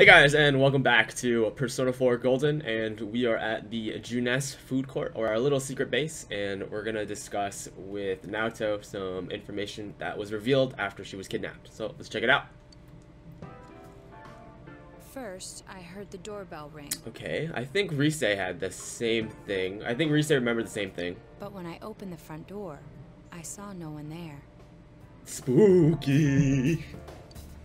Hey guys, and welcome back to Persona 4 Golden, and we are at the Junes food court, or our little secret base, and we're gonna discuss with Naoto some information that was revealed after she was kidnapped. So let's check it out. First, I heard the doorbell ring. Okay, I think Rise had the same thing. I think Rise remembered the same thing. But when I opened the front door, I saw no one there. Spooky!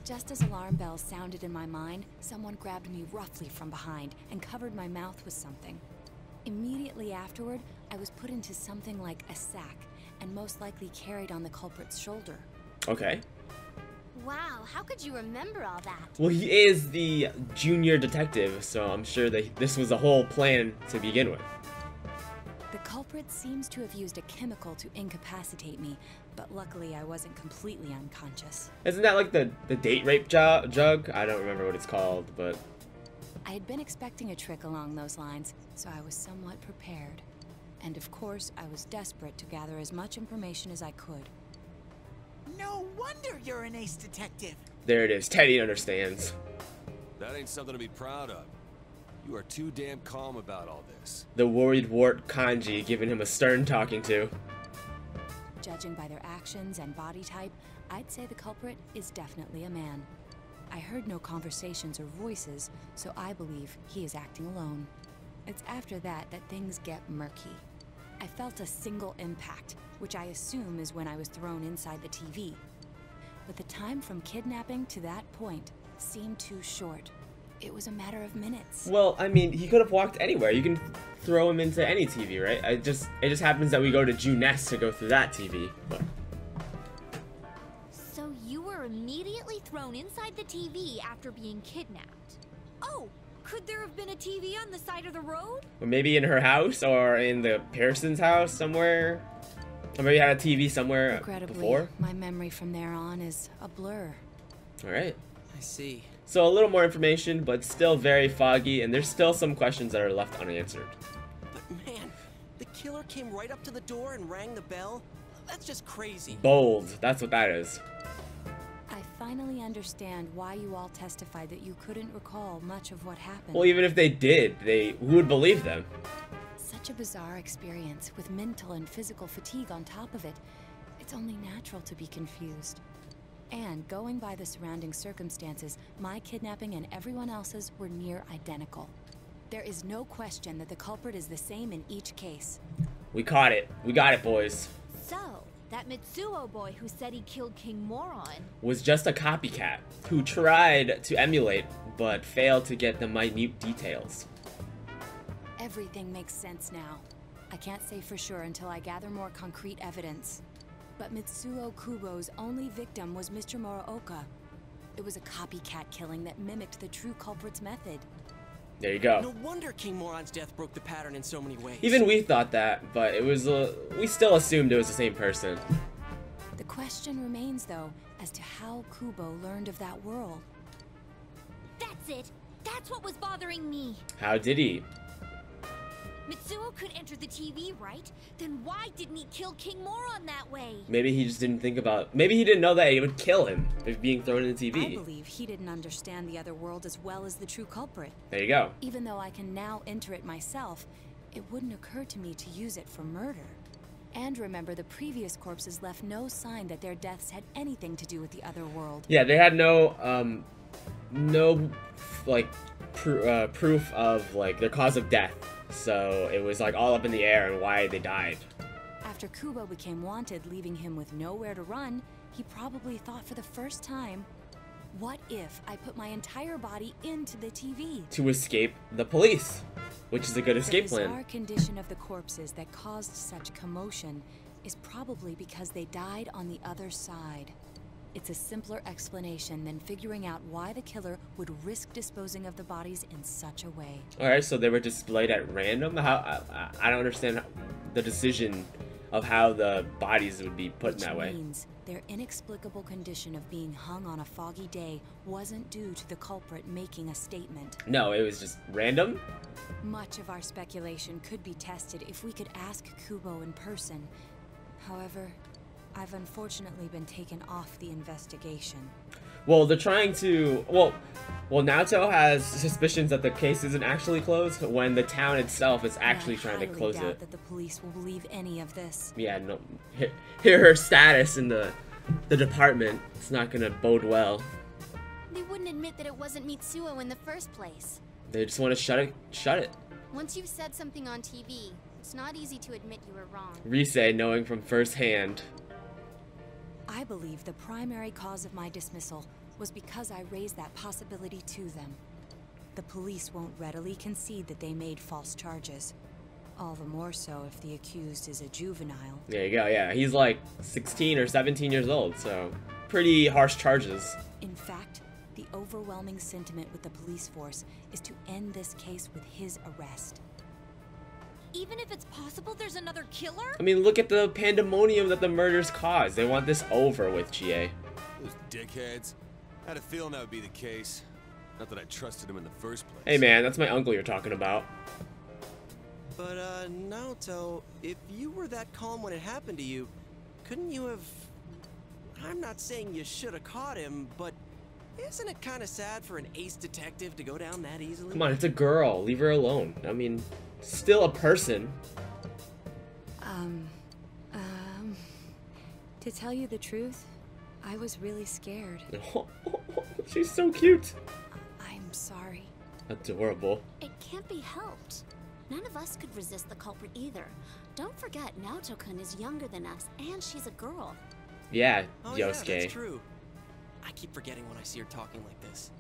Just as alarm bells sounded in my mind, someone grabbed me roughly from behind and covered my mouth with something. Immediately afterward, I was put into something like a sack and most likely carried on the culprit's shoulder. Okay. Wow, how could you remember all that? Well, he is the junior detective, so I'm sure that this was a whole plan to begin with. The culprit seems to have used a chemical to incapacitate me, but luckily I wasn't completely unconscious. Isn't that like the date rape jug? I don't remember what it's called, but... I had been expecting a trick along those lines, so I was somewhat prepared. And of course, I was desperate to gather as much information as I could. No wonder you're an ace detective. There it is. Teddy understands. That ain't something to be proud of. You are too damn calm about all this. The worried wart Kanji giving him a stern talking to. Judging by their actions and body type, I'd say the culprit is definitely a man. I heard no conversations or voices, so I believe he is acting alone. It's after that that things get murky. I felt a single impact, which I assume is when I was thrown inside the TV. But the time from kidnapping to that point seemed too short. It was a matter of minutes. Well, I mean, he could have walked anywhere. You can throw him into any TV, right? It just happens that we go to Junes to go through that TV. But... So you were immediately thrown inside the TV after being kidnapped. Oh, could there have been a TV on the side of the road? Or maybe in her house, or in the Pearson's house somewhere. Or maybe had a TV somewhere before. My memory from there on is a blur. Alright. I see. So a little more information, but still very foggy, and there's still some questions that are left unanswered. But man, the killer came right up to the door and rang the bell? That's just crazy. Bold. That's what that is. I finally understand why you all testified that you couldn't recall much of what happened. Well, even if they did, who would believe them? Such a bizarre experience, with mental and physical fatigue on top of it. It's only natural to be confused. And going by the surrounding circumstances, my kidnapping and everyone else's were near identical. There is no question that the culprit is the same in each case. We caught it. We got it, boys. So, that Mitsuo boy who said he killed King Moron. Was just a copycat who tried to emulate but failed to get the minute details. Everything makes sense now. I can't say for sure until I gather more concrete evidence. But Mitsuo Kubo's only victim was Mr. Muraoka. It was a copycat killing that mimicked the true culprit's method. There you go. No wonder King Moron's death broke the pattern in so many ways. Even we thought that, but it was we still assumed it was the same person. The question remains, though, as to how Kubo learned of that world. That's it. That's what was bothering me. How did he? Mitsuo could enter the TV, right? Then why didn't he kill King Moron that way? Maybe he just didn't think about... Maybe he didn't know that it would kill him if being thrown in the TV. I believe he didn't understand the other world as well as the true culprit. There you go. Even though I can now enter it myself, it wouldn't occur to me to use it for murder. And remember, the previous corpses left no sign that their deaths had anything to do with the other world. Yeah, they had no, like, proof of, like, their cause of death. So it was like all up in the air and why they died. After Kubo became wanted, leaving him with nowhere to run, he probably thought for the first time, what if I put my entire body into the TV? To escape the police, which is a good escape plan. The bizarre condition of the corpses that caused such commotion is probably because they died on the other side. It's a simpler explanation than figuring out why the killer would risk disposing of the bodies in such a way. Alright, so they were displayed at random? How I don't understand the decision of how the bodies would be put in that way. Which means their inexplicable condition of being hung on a foggy day wasn't due to the culprit making a statement. No, it was just random? Much of our speculation could be tested if we could ask Kubo in person. However, I've unfortunately been taken off the investigation. Well, they're trying to... Well, Naoto has suspicions that the case isn't actually closed when the town itself is actually trying to close it. That the police will believe any of this. Yeah, no. Hear her status in the department. It's not gonna bode well. They wouldn't admit that it wasn't Mitsuo in the first place. They just want to shut it. Once you've said something on TV, it's not easy to admit you were wrong. Rise knowing from first hand. I believe the primary cause of my dismissal was because I raised that possibility to them. The police won't readily concede that they made false charges. All the more so if the accused is a juvenile. There you go, yeah. He's like 16 or 17 years old, so pretty harsh charges. In fact, the overwhelming sentiment with the police force is to end this case with his arrest. Even if it's possible there's another killer? I mean, look at the pandemonium that the murders caused. They want this over with, Chie. Those dickheads. I had a feeling that would be the case. Not that I trusted him in the first place. Hey man, that's my uncle you're talking about. But, Naoto, if you were that calm when it happened to you, couldn't you have... I'm not saying you should have caught him, but isn't it kind of sad for an ace detective to go down that easily? Come on, it's a girl. Leave her alone. I mean, still a person. To tell you the truth, I was really scared. She's so cute. I'm sorry. Adorable. It can't be helped. None of us could resist the culprit either. Don't forget, Naoto-kun is younger than us, and she's a girl. Yeah, Oh Yosuke. yeah, that's true. I keep forgetting when I see her talking like this.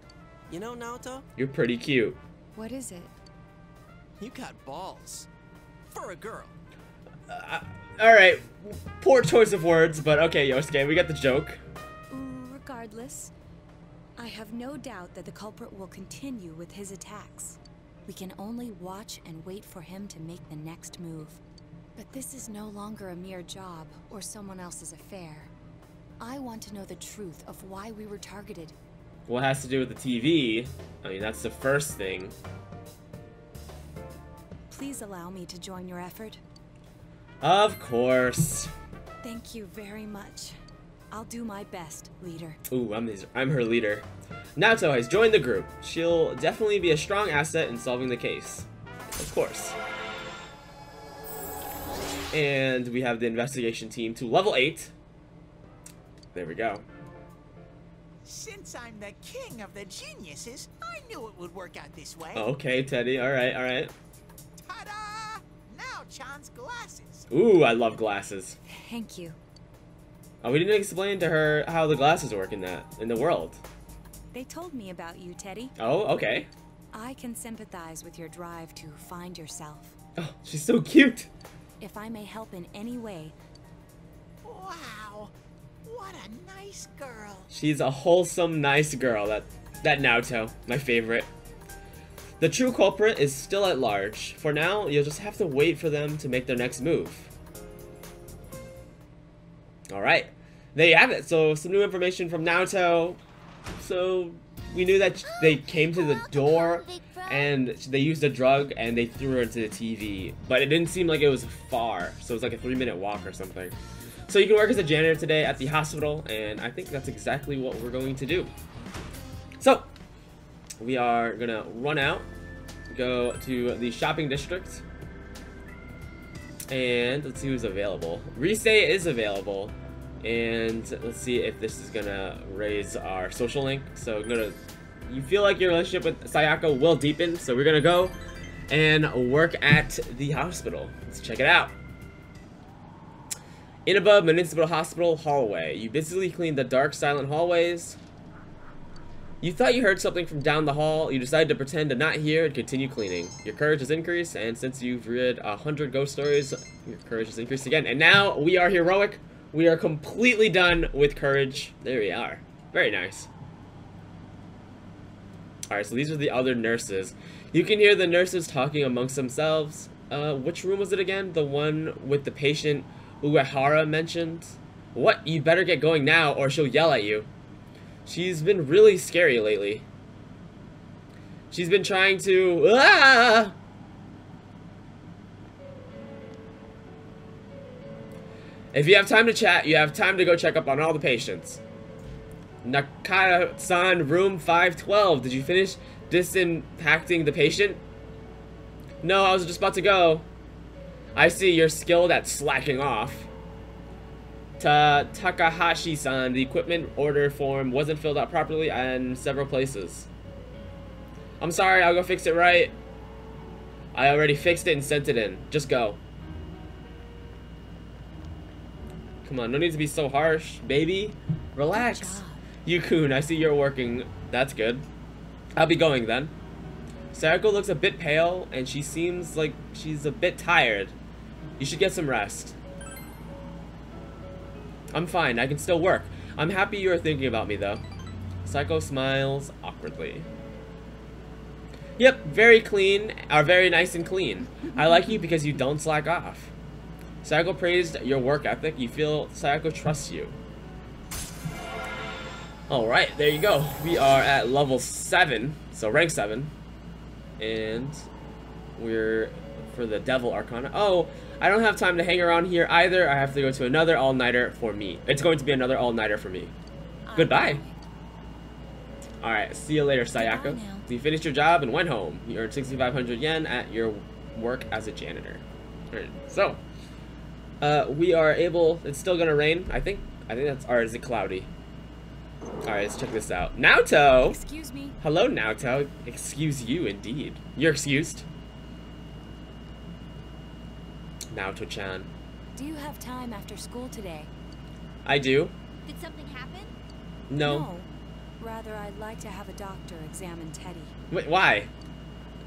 You know, Naoto? You're pretty cute. What is it? You got balls. For a girl. Alright, poor choice of words, but okay, Yosuke, we got the joke. Regardless, I have no doubt that the culprit will continue with his attacks. We can only watch and wait for him to make the next move. But this is no longer a mere job or someone else's affair. I want to know the truth of why we were targeted. What has to do with the TV? I mean, that's the first thing. Please allow me to join your effort. Of course. Thank you very much. I'll do my best, leader. Ooh, I'm her leader. Naoto has joined the group. She'll definitely be a strong asset in solving the case. Of course. And we have the investigation team to level 8. There we go. Since I'm the king of the geniuses, I knew it would work out this way. Okay, Teddy. Alright, alright. Ta-da! Now Chan's glasses. Ooh, I love glasses. Thank you. Oh, we didn't explain to her how the glasses work in the world. They told me about you, Teddy. Oh, okay. I can sympathize with your drive to find yourself. Oh, she's so cute. If I may help in any way... Wow, what a nice girl. She's a wholesome, nice girl. That Naoto, my favorite. The true culprit is still at large. For now, you'll just have to wait for them to make their next move. Alright, there you have it. So, some new information from Naoto. So, we knew that they came to the door and they used a drug and they threw her into the TV. But it didn't seem like it was far. So, it was like a 3-minute walk or something. So, you can work as a janitor today at the hospital, and I think that's exactly what we're going to do. So, we are gonna run out, go to the shopping district, and let's see who's available. Rise is available, and let's see if this is gonna raise our social link. So you feel like your relationship with Sayako will deepen, so we're gonna go and work at the hospital. Let's check it out. In above Municipal Hospital hallway, you busily clean the dark, silent hallways. You thought you heard something from down the hall. You decided to pretend to not hear and continue cleaning. Your courage has increased, and since you've read 100 ghost stories, your courage has increased again. And now we are heroic. We are completely done with courage. There we are. Very nice. Alright, so these are the other nurses. You can hear the nurses talking amongst themselves. Which room was it again? The one with the patient Uehara mentioned? What? You better get going now, or she'll yell at you. She's been really scary lately. She's been trying to... Ah! If you have time to chat, you have time to go check up on all the patients. Nakata-san, room 512. Did you finish disimpacting the patient? No, I was just about to go. I see you're skilled at slacking off. Takahashi-san, the equipment order form wasn't filled out properly in several places. I'm sorry, I'll go fix it right. I already fixed it and sent it in. Just go. Come on, no need to be so harsh, baby. Relax. Yukun, I see you're working. That's good. I'll be going then. Sayako looks a bit pale, and she seems like she's a bit tired. You should get some rest. I'm fine, I can still work. I'm happy you are thinking about me, though. Sayako smiles awkwardly. Yep, very clean, very nice and clean. I like you because you don't slack off. Sayako praised your work ethic. You feel Sayako trusts you. Alright, there you go. We are at level 7, so rank 7. And we're for the Devil Arcana. Oh, I don't have time to hang around here either. I have to go to another all-nighter for me. It's going to be another all-nighter for me. Goodbye. Alright, see you later, Sayako. You finished your job and went home. You earned 6,500 yen at your work as a janitor. Alright, so we are able. It's still gonna rain, I think. That's. Or is it cloudy? Alright, let's check this out. Naoto! Excuse me. Hello, Naoto. Excuse you, indeed. You're excused. Naoto-chan. Do you have time after school today? I do. Did something happen? No. Rather, I'd like to have a doctor examine Teddy. Wait, why?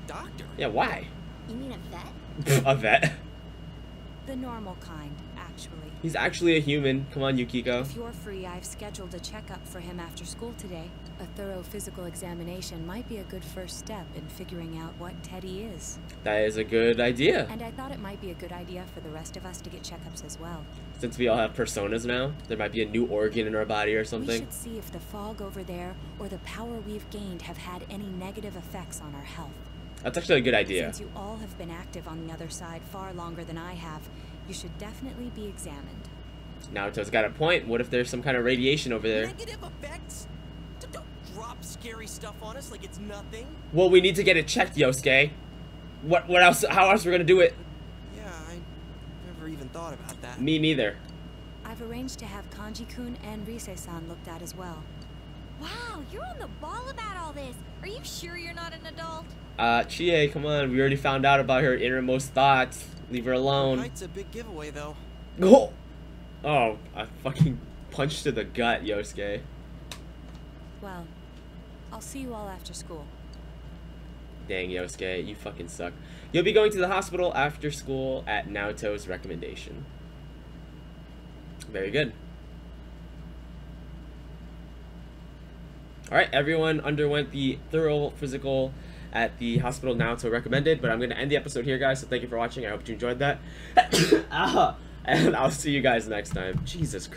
Doctor? Yeah, why? You mean a vet? A vet? The normal kind, actually. He's actually a human. Come on, Yukiko. If you're free, I've scheduled a checkup for him after school today. A thorough physical examination might be a good first step in figuring out what Teddy is. That is a good idea. And I thought it might be a good idea for the rest of us to get checkups as well. Since we all have personas now, there might be a new organ in our body or something. We should see if the fog over there or the power we've gained have had any negative effects on our health. That's actually a good idea. Since you all have been active on the other side far longer than I have, you should definitely be examined. Naoto's got a point. What if there's some kind of radiation over there? Negative effects? Don't drop scary stuff on us like it's nothing. Well, we need to get it checked, Yosuke. What else? How else are we gonna do it? Yeah, I never even thought about that. Me neither. I've arranged to have Kanji-kun and Rise-san looked at as well. Wow, you're on the ball about all this. Are you sure you're not an adult? Chie, come on. We already found out about her innermost thoughts. Leave her alone. Heights a big giveaway, though. Oh! Oh, I fucking punched to the gut, Yosuke. Well, I'll see you all after school. Dang, Yosuke, you fucking suck. You'll be going to the hospital after school at Naoto's recommendation. Very good. Alright, everyone underwent the thorough physical at the hospital Naoto recommended, but I'm going to end the episode here, guys, so thank you for watching. I hope you enjoyed that. And I'll see you guys next time. Jesus Christ.